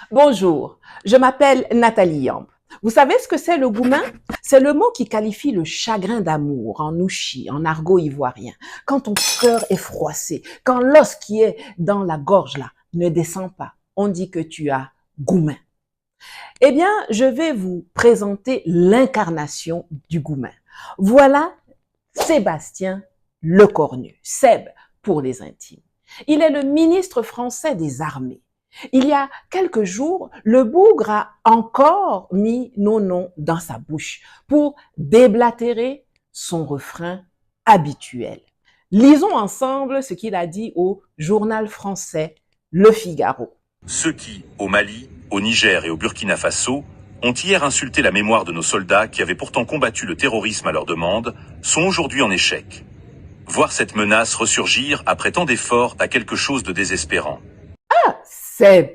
Bonjour, je m'appelle Nathalie Yamb. Vous savez ce que c'est le goumin? C'est le mot qui qualifie le chagrin d'amour en ouchi, en argot ivoirien. Quand ton cœur est froissé, quand l'os qui est dans la gorge là ne descend pas, on dit que tu as goumin. Eh bien, je vais vous présenter l'incarnation du goumin. Voilà Sébastien Lecornu, Seb pour les intimes. Il est le ministre français des armées. Il y a quelques jours, le bougre a encore mis nos noms dans sa bouche pour déblatérer son refrain habituel. Lisons ensemble ce qu'il a dit au journal français Le Figaro. Ceux qui, au Mali, au Niger et au Burkina Faso, ont hier insulté la mémoire de nos soldats qui avaient pourtant combattu le terrorisme à leur demande, sont aujourd'hui en échec. Voir cette menace ressurgir après tant d'efforts a quelque chose de désespérant. Seb.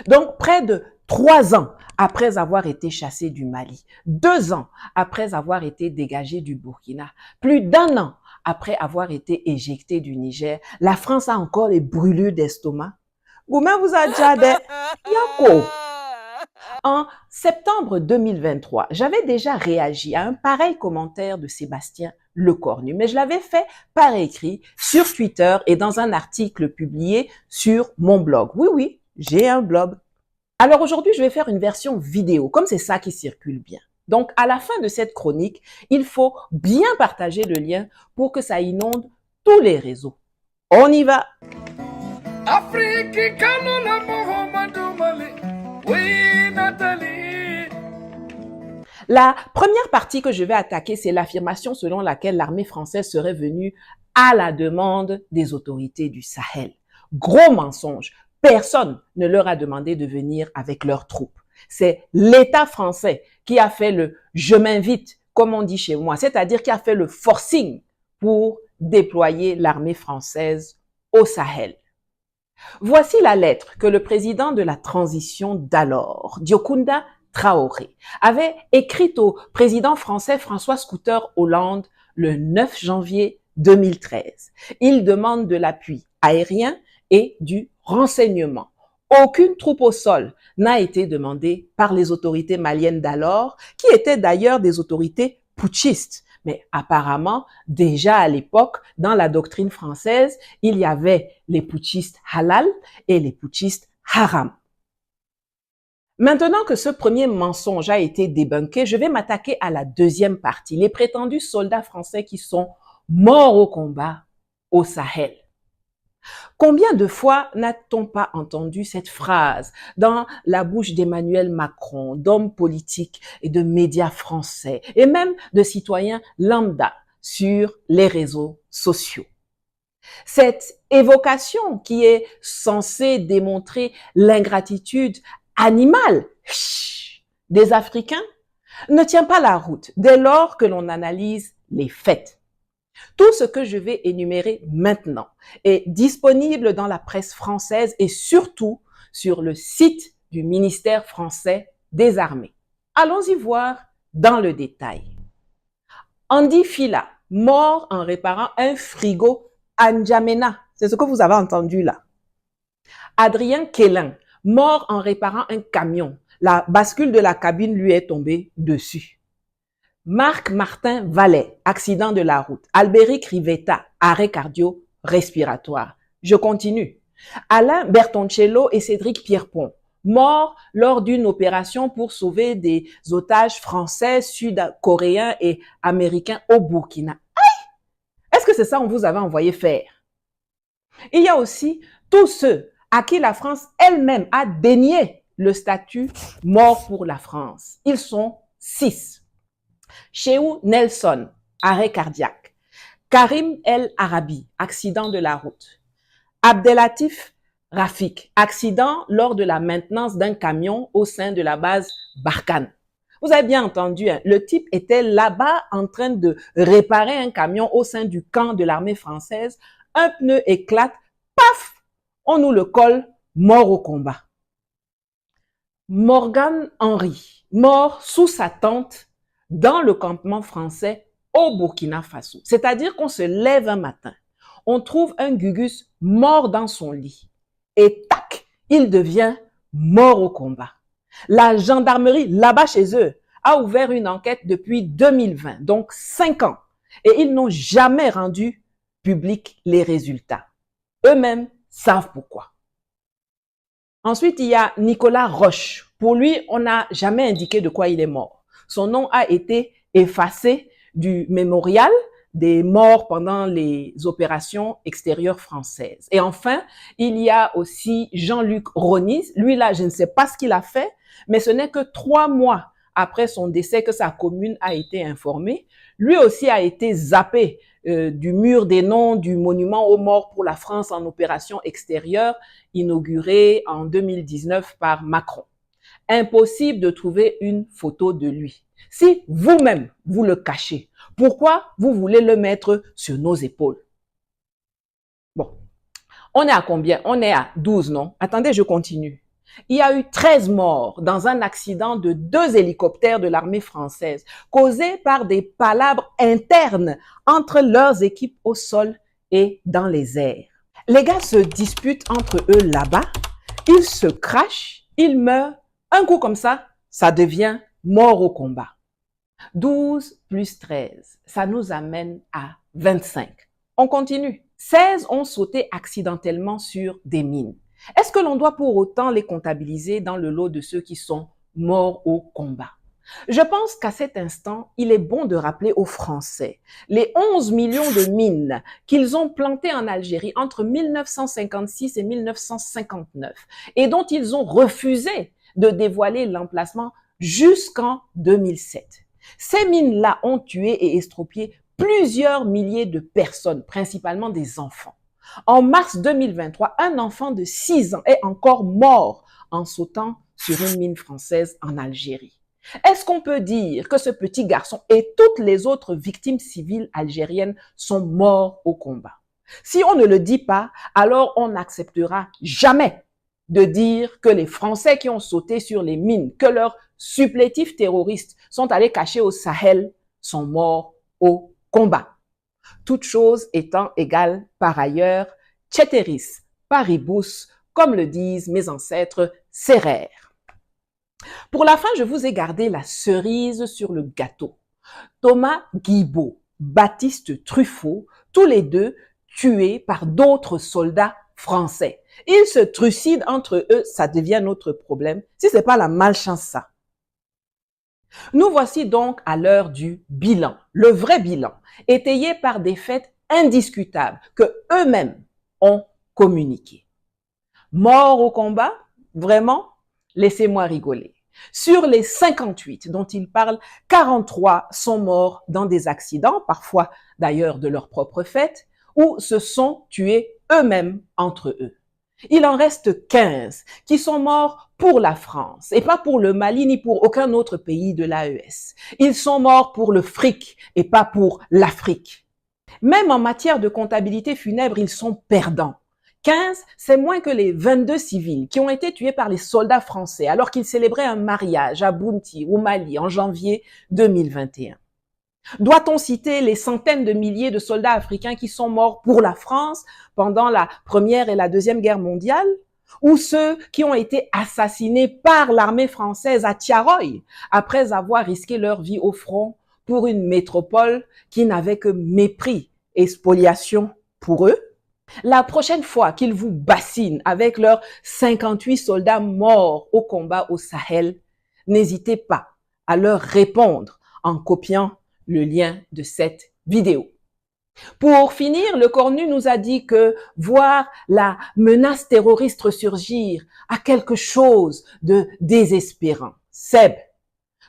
Donc, près de 3 ans après avoir été chassé du Mali, 2 ans après avoir été dégagé du Burkina, plus d'1 an après avoir été éjecté du Niger, la France a encore les brûlures d'estomac. Goumen vous a déjà des yako. En septembre 2023, j'avais déjà réagi à un pareil commentaire de Sébastien Lecornu, mais je l'avais fait par écrit sur Twitter et dans un article publié sur mon blog. Oui, j'ai un blog. Alors aujourd'hui, je vais faire une version vidéo, comme c'est ça qui circule bien. Donc, à la fin de cette chronique, il faut bien partager le lien pour que ça inonde tous les réseaux. On y va! La première partie que je vais attaquer, c'est l'affirmation selon laquelle l'armée française serait venue à la demande des autorités du Sahel. Gros mensonge. Personne ne leur a demandé de venir avec leurs troupes. C'est l'État français qui a fait le « je m'invite », comme on dit chez moi, c'est-à-dire qui a fait le forcing pour déployer l'armée française au Sahel. Voici la lettre que le président de la transition d'alors, Diokunda Traoré, avait écrite au président français François Scooter Hollande le 9 janvier 2013. Il demande de l'appui aérien et du renseignement. Aucune troupe au sol n'a été demandée par les autorités maliennes d'alors, qui étaient d'ailleurs des autorités putschistes. Mais apparemment, déjà à l'époque, dans la doctrine française, il y avait les putschistes halal et les putschistes haram. Maintenant que ce premier mensonge a été débunké, je vais m'attaquer à la deuxième partie, les prétendus soldats français qui sont morts au combat au Sahel. Combien de fois n'a-t-on pas entendu cette phrase dans la bouche d'Emmanuel Macron, d'hommes politiques et de médias français, et même de citoyens lambda sur les réseaux sociaux? Cette évocation qui est censée démontrer l'ingratitude animale des Africains ne tient pas la route dès lors que l'on analyse les faits. Tout ce que je vais énumérer maintenant est disponible dans la presse française et surtout sur le site du ministère français des Armées. Allons-y voir dans le détail. Andy Fila, mort en réparant un frigo à N'Djamena. C'est ce que vous avez entendu là. Adrien Quélin, mort en réparant un camion. La bascule de la cabine lui est tombée dessus. Marc Martin Vallet, accident de la route. Albéric Rivetta, arrêt cardio-respiratoire. Je continue. Alain Bertoncello et Cédric Pierrepont, morts lors d'une opération pour sauver des otages français, sud-coréens et américains au Burkina. Aïe! Est-ce que c'est ça qu'on vous avait envoyé faire? Il y a aussi tous ceux à qui la France elle-même a dénié le statut mort pour la France. Ils sont 6. Chéou Nelson, arrêt cardiaque. Karim El Arabi, accident de la route. Abdelatif Rafik, accident lors de la maintenance d'un camion au sein de la base Barkhane. Vous avez bien entendu, hein, le type était là-bas en train de réparer un camion au sein du camp de l'armée française. Un pneu éclate, paf, on nous le colle, mort au combat. Morgan Henry, mort sous sa tente dans le campement français au Burkina Faso. C'est-à-dire qu'on se lève un matin, on trouve un Gugus mort dans son lit et tac, il devient mort au combat. La gendarmerie, là-bas chez eux, a ouvert une enquête depuis 2020, donc 5 ans, et ils n'ont jamais rendu public les résultats. Eux-mêmes savent pourquoi. Ensuite, il y a Nicolas Roche. Pour lui, on n'a jamais indiqué de quoi il est mort. Son nom a été effacé du mémorial des morts pendant les opérations extérieures françaises. Et enfin, il y a aussi Jean-Luc Ronis. Lui, là, je ne sais pas ce qu'il a fait, mais ce n'est que 3 mois après son décès que sa commune a été informée. Lui aussi a été zappé du mur des noms du monument aux morts pour la France en opération extérieure, inauguré en 2019 par Macron. Impossible de trouver une photo de lui. Si vous-même, vous le cachez, pourquoi vous voulez le mettre sur nos épaules? Bon, on est à combien? On est à 12, non? Attendez, je continue. Il y a eu 13 morts dans un accident de 2 hélicoptères de l'armée française causé par des palabres internes entre leurs équipes au sol et dans les airs. Les gars se disputent entre eux là-bas, ils se crachent, ils meurent. Un coup comme ça devient mort au combat. 12 plus 13, ça nous amène à 25. On continue. 16 ont sauté accidentellement sur des mines. Est-ce que l'on doit pour autant les comptabiliser dans le lot de ceux qui sont morts au combat? Je pense qu'à cet instant, il est bon de rappeler aux Français les 11 millions de mines qu'ils ont plantées en Algérie entre 1956 et 1959 et dont ils ont refusé de dévoiler l'emplacement jusqu'en 2007. Ces mines-là ont tué et estropié plusieurs milliers de personnes, principalement des enfants. En mars 2023, un enfant de 6 ans est encore mort en sautant sur une mine française en Algérie. Est-ce qu'on peut dire que ce petit garçon et toutes les autres victimes civiles algériennes sont morts au combat? Si on ne le dit pas, alors on n'acceptera jamais de dire que les Français qui ont sauté sur les mines, que leurs supplétifs terroristes sont allés cacher au Sahel, sont morts au combat. Toutes choses étant égales par ailleurs, ceteris paribus, comme le disent mes ancêtres séraires. Pour la fin, je vous ai gardé la cerise sur le gâteau. Thomas Guibault, Baptiste Truffaut, tous les deux tués par d'autres soldats français. Ils se trucident entre eux, ça devient notre problème. Si c'est pas la malchance, ça. Nous voici donc à l'heure du bilan, le vrai bilan, étayé par des faits indiscutables que eux-mêmes ont communiqués. Morts au combat? Vraiment? Laissez-moi rigoler. Sur les 58 dont ils parlent, 43 sont morts dans des accidents, parfois d'ailleurs de leur propre fait, ou se sont tués eux-mêmes entre eux. Il en reste 15 qui sont morts pour la France et pas pour le Mali ni pour aucun autre pays de l'AES. Ils sont morts pour le fric et pas pour l'Afrique. Même en matière de comptabilité funèbre, ils sont perdants. 15, c'est moins que les 22 civils qui ont été tués par les soldats français alors qu'ils célébraient un mariage à Bounti, au Mali, en janvier 2021. Doit-on citer les centaines de milliers de soldats africains qui sont morts pour la France pendant la Première et la Deuxième Guerre mondiale? Ou ceux qui ont été assassinés par l'armée française à Tiaroy après avoir risqué leur vie au front pour une métropole qui n'avait que mépris et spoliation pour eux? La prochaine fois qu'ils vous bassinent avec leurs 58 soldats morts au combat au Sahel, n'hésitez pas à leur répondre en copiant le lien de cette vidéo. Pour finir, le Cornu nous a dit que voir la menace terroriste ressurgir a quelque chose de désespérant. Seb,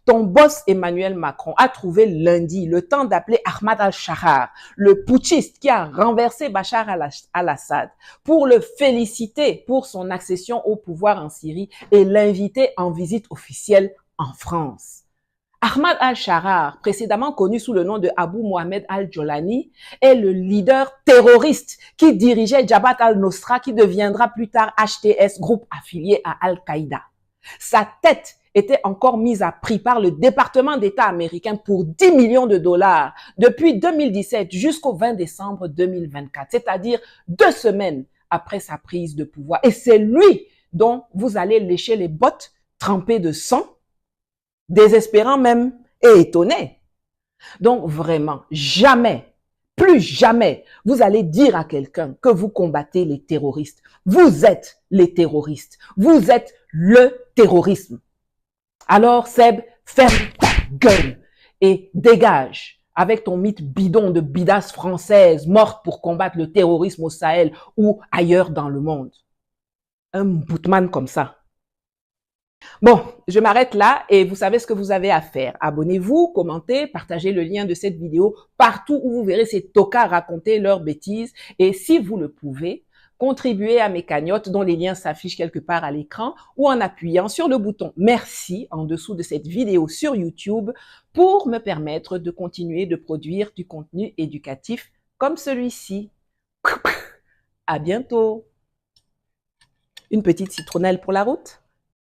ton boss Emmanuel Macron a trouvé lundi le temps d'appeler Ahmad al-Shahar, le putschiste qui a renversé Bachar al-Assad, pour le féliciter pour son accession au pouvoir en Syrie et l'inviter en visite officielle en France. Ahmad al-Shahar, précédemment connu sous le nom de Abu Mohamed al-Jolani, est le leader terroriste qui dirigeait Jabhat al-Nusra, qui deviendra plus tard HTS, groupe affilié à Al-Qaïda. Sa tête était encore mise à prix par le département d'État américain pour 10 millions de dollars depuis 2017 jusqu'au 20 décembre 2024, c'est-à-dire 2 semaines après sa prise de pouvoir. Et c'est lui dont vous allez lécher les bottes trempées de sang, désespérant même et étonné. Donc vraiment, jamais, plus jamais, vous allez dire à quelqu'un que vous combattez les terroristes. Vous êtes les terroristes. Vous êtes le terrorisme. Alors Seb, ferme ta gueule et dégage avec ton mythe bidon de bidasse française morte pour combattre le terrorisme au Sahel ou ailleurs dans le monde. Un boutman comme ça. Bon, je m'arrête là et vous savez ce que vous avez à faire. Abonnez-vous, commentez, partagez le lien de cette vidéo partout où vous verrez ces tocards raconter leurs bêtises. Et si vous le pouvez, contribuez à mes cagnottes dont les liens s'affichent quelque part à l'écran ou en appuyant sur le bouton merci en dessous de cette vidéo sur YouTube pour me permettre de continuer de produire du contenu éducatif comme celui-ci. À bientôt. Une petite citronnelle pour la route.